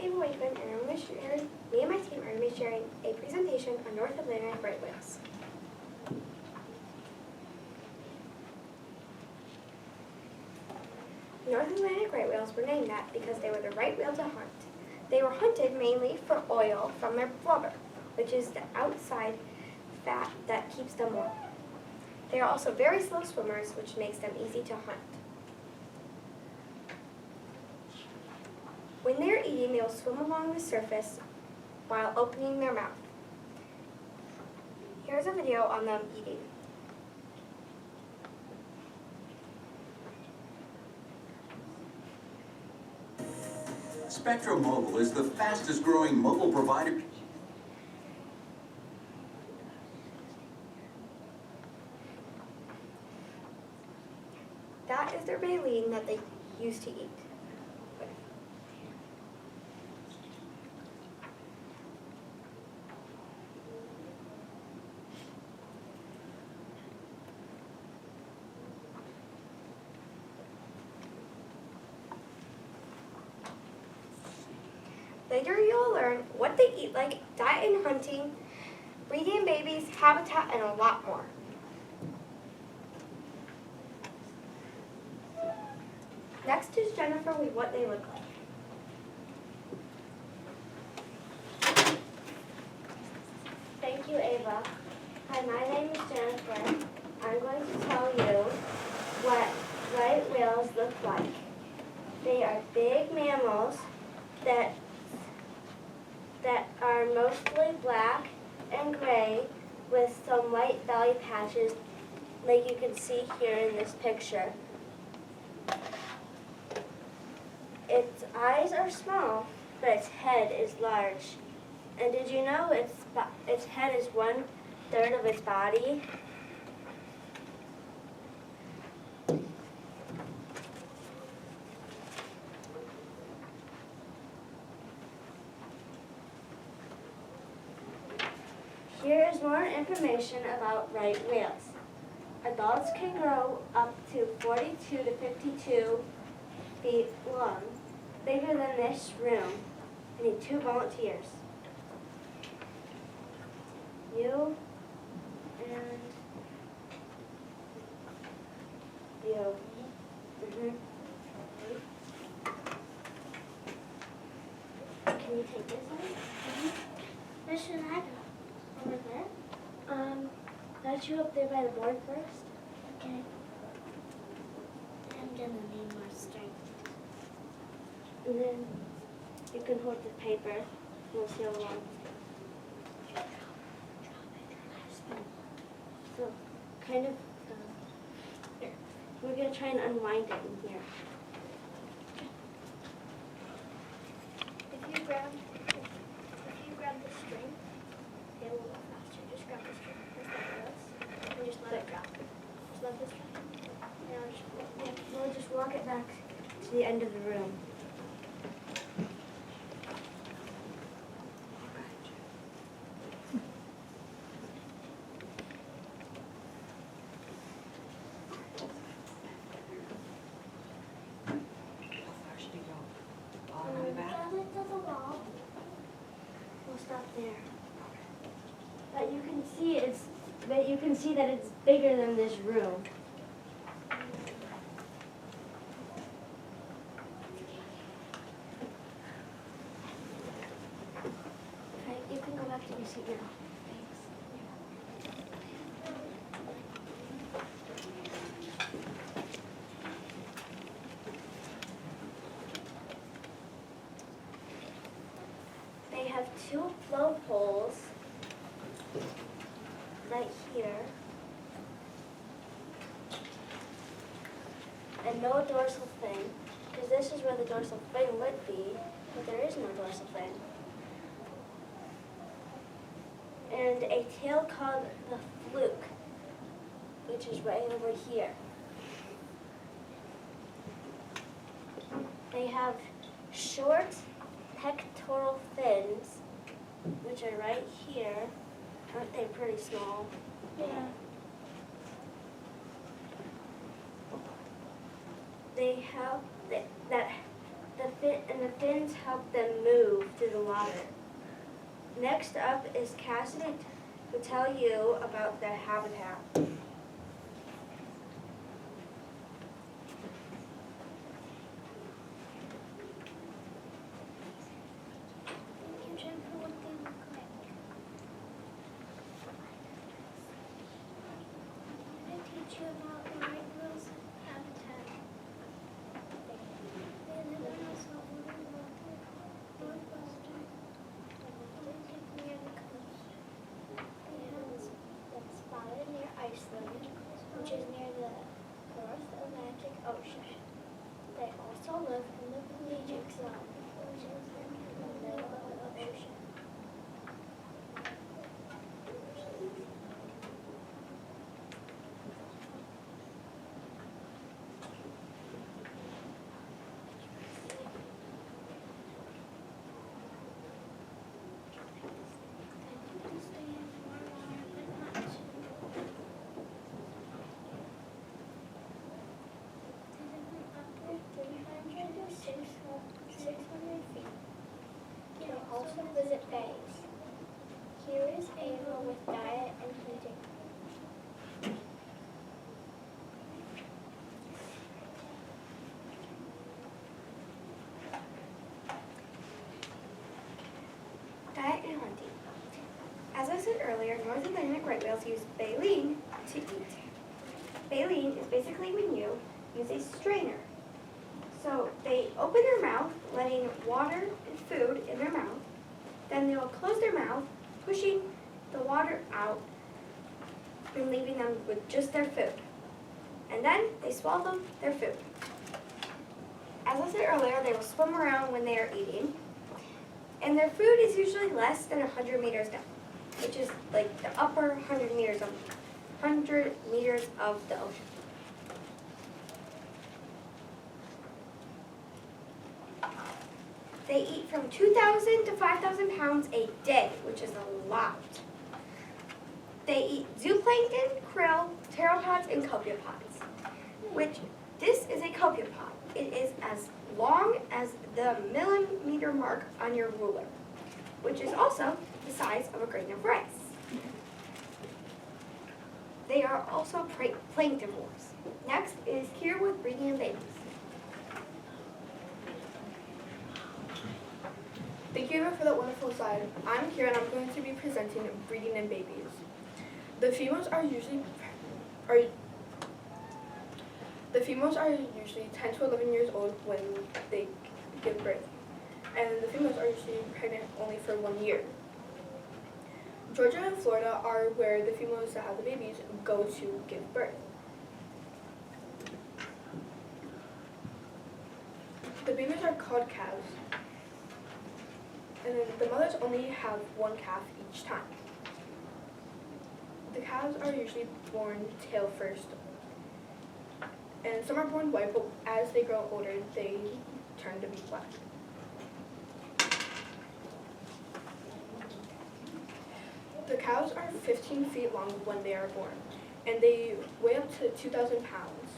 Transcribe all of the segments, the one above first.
Ava Wakeman, and me and my team are going to be sharing a presentation on North Atlantic right whales. North Atlantic right whales were named that because they were the right whale to hunt. They were hunted mainly for oil from their blubber, which is the outside fat that keeps them warm. They are also very slow swimmers, which makes them easy to hunt. When they're eating, they'll swim along the surface while opening their mouth. Here's a video on them eating. Spectrum Mobile is the fastest growing mobile provider. That is their baleen that they used to eat. Later you'll learn what they eat like, diet and hunting, breeding babies, habitat, and a lot more. Next is Jennifer with what they look like. Thank you, Ava. Hi, my name is Jennifer. I'm going to tell you what right whales look like. They are big mammals that are mostly black and gray with some white belly patches like you can see here in this picture. Its eyes are small, but its head is large. And did you know its head is 1/3 of its body? Here is more information about right whales. Adults can grow up to 42 to 52 feet long, bigger than this room. I need 2 volunteers. You and you. Can you take this one? Where should I go? Over there? Got you up there by the board first. Okay. I'm gonna need more strength. And then you can hold the paper. We'll see how long. So, kind of, here. We're gonna try and unwind it in here. If you grab the string, it will go faster. Just grab the string, just like this, and just let it drop. Just let this drop. Now we'll just walk it back to the end of the room. We'll stop there. But you can see that it's bigger than this room. Okay, you can go back to your seat now. They have 2 float poles right here and no dorsal fin, because this is where the dorsal fin would be, but there is no dorsal fin. And a tail called the fluke, which is right over here. They have short pectoral fins, which are right here. Aren't they pretty small? Yeah. They have the fins have help them move through the water. Next up is Cassidy, who tell you about their habitat. Can you show what they look like? I'm going to teach you about the right whale's habitat. They live in the saltwater northwestern Atlantic near the coast. They have been spotted near Iceland, which is near the North Atlantic Ocean. They also live in the pelagic zone, which is in the middle of the ocean. You can also visit bays. Here is Ava with diet and hunting. Diet and hunting. As I said earlier, North Atlantic right whales use baleen to eat. Baleen is basically when you use a strainer. So they open their mouth, letting water and food in their mouth. Then they will close their mouth, pushing the water out and leaving them with just their food. And then they swallow their food. As I said earlier, they will swim around when they are eating. And their food is usually less than 100 meters down, which is like the upper 100 meters of the ocean. They eat from 2,000 to 5,000 pounds a day, which is a lot. They eat zooplankton, krill, pteropods, and copepods, which this is a copepod. It is as long as the millimeter mark on your ruler, which is also the size of a grain of rice. They are also planktivores. Next is Kira with breeding and babies. Thank you for that wonderful slide. I'm Kira and I'm going to be presenting breeding and babies. The females are usually 10 to 11 years old when they give birth, and the females are usually pregnant only for 1 year. Georgia and Florida are where the females that have the babies go to give birth. The babies are called calves, and then the mothers only have one calf each time. The calves are usually born tail first, and some are born white, but as they grow older, they turn to be black. The cows are 15 feet long when they are born, and they weigh up to 2,000 pounds.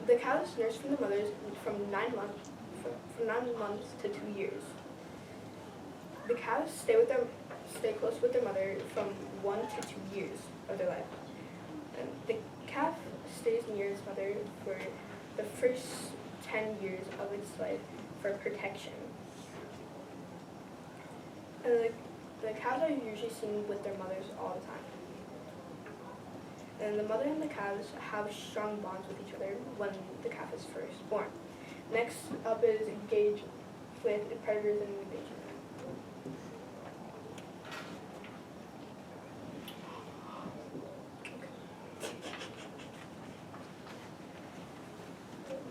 The cows nurse from the mothers from 9 months to 2 years. The cows stay close with their mother from 1 to 2 years of their life. And the calf stays near its mother for the first 10 years of its life for protection. And the cows are usually seen with their mothers all the time. And the mother and the calves have strong bonds with each other when the calf is first born. Next up is engage with predators and invasion.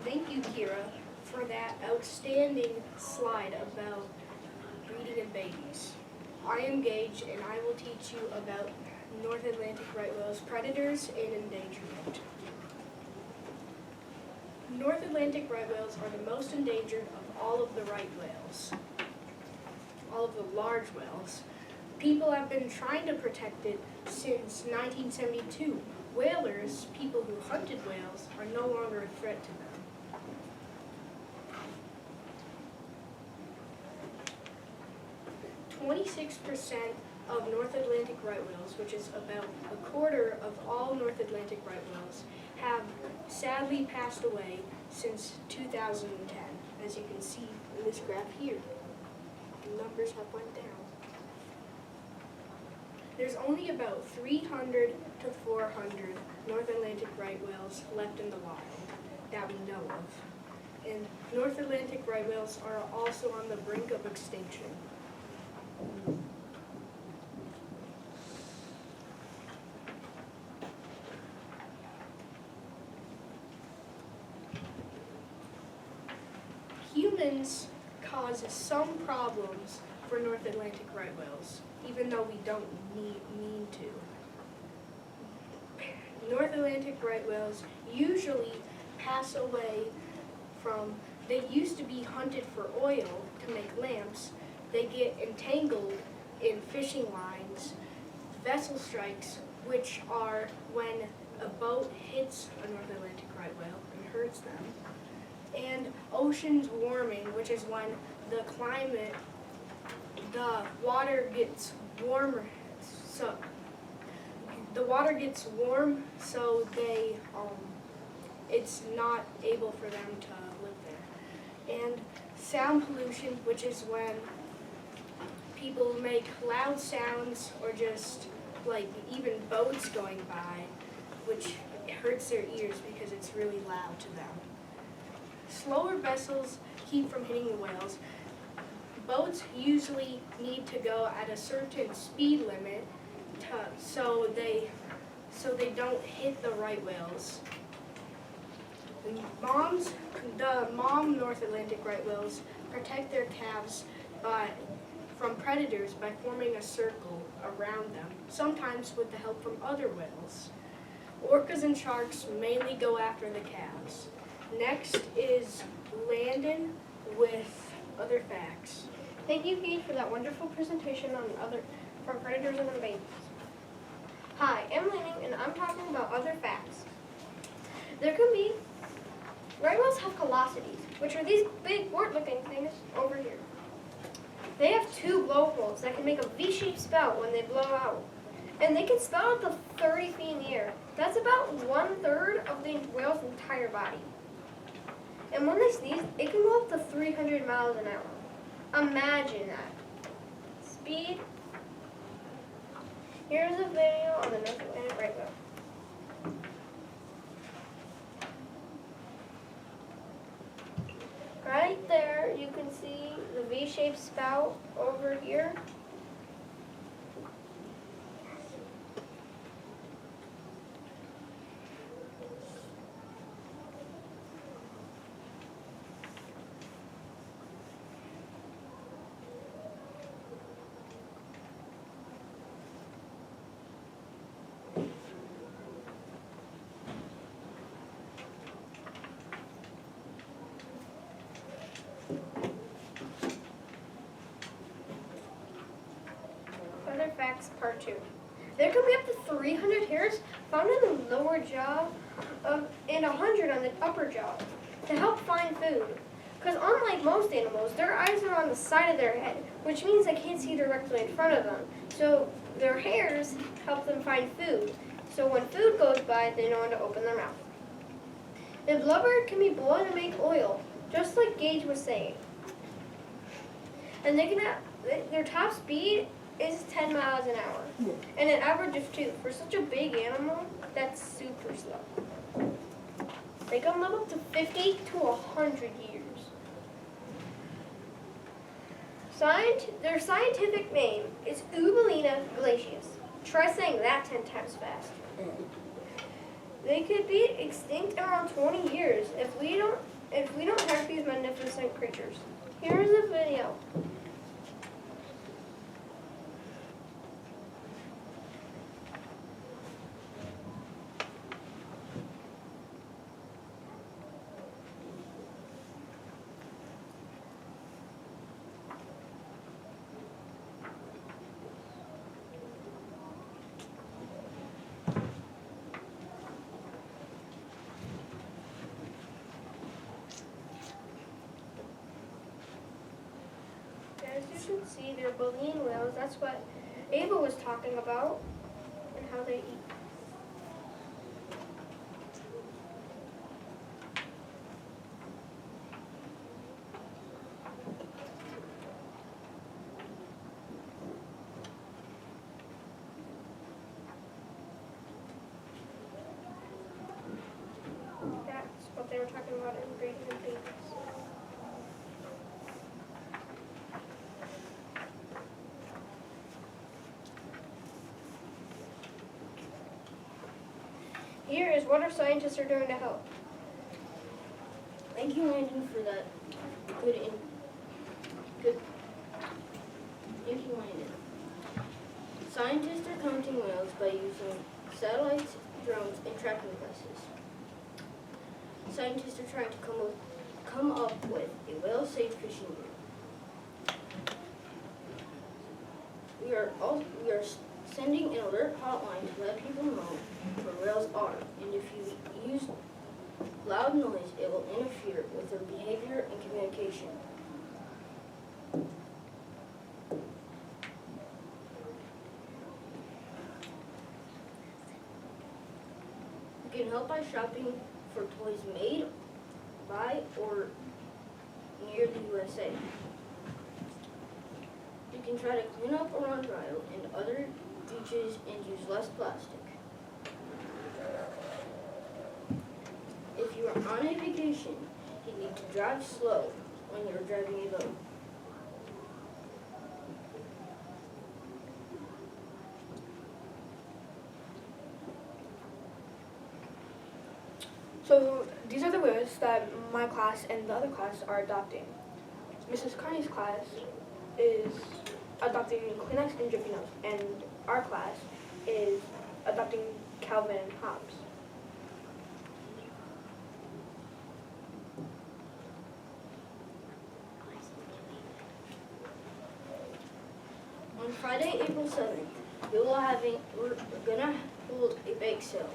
Thank you, Kira, for that outstanding slide about breeding and babies. I am Gage, and I will teach you about North Atlantic right whales, predators, and endangerment. North Atlantic right whales are the most endangered of all of the right whales, all of the large whales. People have been trying to protect it since 1972. Whalers, people who hunted whales, are no longer a threat to them. 26% of North Atlantic right whales, which is about a quarter of all North Atlantic right whales, have sadly passed away since 2010, as you can see in this graph here. The numbers have went down. There's only about 300 to 400 North Atlantic right whales left in the wild that we know of. And North Atlantic right whales are also on the brink of extinction. Humans cause some problems for North Atlantic right whales, even though we don't mean to. North Atlantic right whales usually pass away from, they used to be hunted for oil to make lamps. They get entangled in fishing lines, vessel strikes, which are when a boat hits a North Atlantic right whale and hurts them, and oceans warming, which is when the climate, the water gets warmer, so the water gets warm, so they, it's not able for them to live there. And sound pollution, which is when people make loud sounds or just like even boats going by, which hurts their ears because it's really loud to them. Slower vessels keep from hitting the whales. Boats usually need to go at a certain speed limit so they don't hit the right whales. The mom North Atlantic right whales protect their calves from predators by forming a circle around them, sometimes with the help from other whales. Orcas and sharks mainly go after the calves. Next is Landon with other facts. Thank you, Paige, for that wonderful presentation from predators and invaders. Hi, I'm Landon, and I'm talking about other facts. Right whales have callosities, which are these big wart-looking things over here. They have two blowholes that can make a V-shaped spout when they blow out. And they can spout up to 30 feet in the air. That's about 1/3 of the whale's entire body. And when they sneeze, it can go up to 300 miles an hour. Imagine that. Speed. Here's a video of the North Atlantic right whale. Right there, you can see the V-shaped spout over here. Other facts, part 2. There can be up to 300 hairs found in the lower jaw and 100 on the upper jaw to help find food. Because unlike most animals, their eyes are on the side of their head, which means they can't see directly in front of them. So their hairs help them find food. So when food goes by, they know when to open their mouth. The blubber can be blown to make oil, just like Gage was saying. And they can have, their top speed is 10 miles an hour, and an average of 2. For such a big animal, that's super slow. They can live up to 50 to 100 years. Their scientific name is Ubelina glacius. Try saying that 10 times fast. They could be extinct in around 20 years if we don't have these magnificent creatures. Here's a video. As you can see, they're baleen whales. That's what Ava was talking about and how they eat. That's what they were talking about in Grading and Babies. Here is what our scientists are doing to help. Thank you, Landon, for that good. Thank you, Landon. Scientists are counting whales by using satellites, drones, and tracking devices. Scientists are trying to come up with a whale-safe fishing route. We are sending an alert hotline to let people know where whales are, and if you use loud noise, it will interfere with their behavior and communication. You can help by shopping for toys made by or near the USA. You can try to clean up around Rio and other beaches and use less plastic. If you are on a vacation, you need to drive slow when you're driving a boat. So these are the whales that my class and the other class are adopting. Mrs. Carney's class is adopting Kleenex and Drippy Nose, and our class is adopting Calvin and Hobbes. On Friday, April 7th, we're gonna hold a bake sale.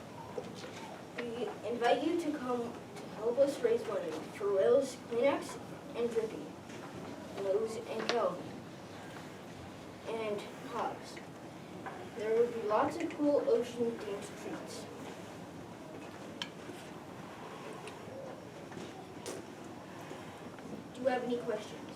We invite you to come to help us raise money for whales, Kleenex, and Drippy, Nose, and Calvin, and Hobbs. There will be lots of cool ocean-themed treats. Do you have any questions?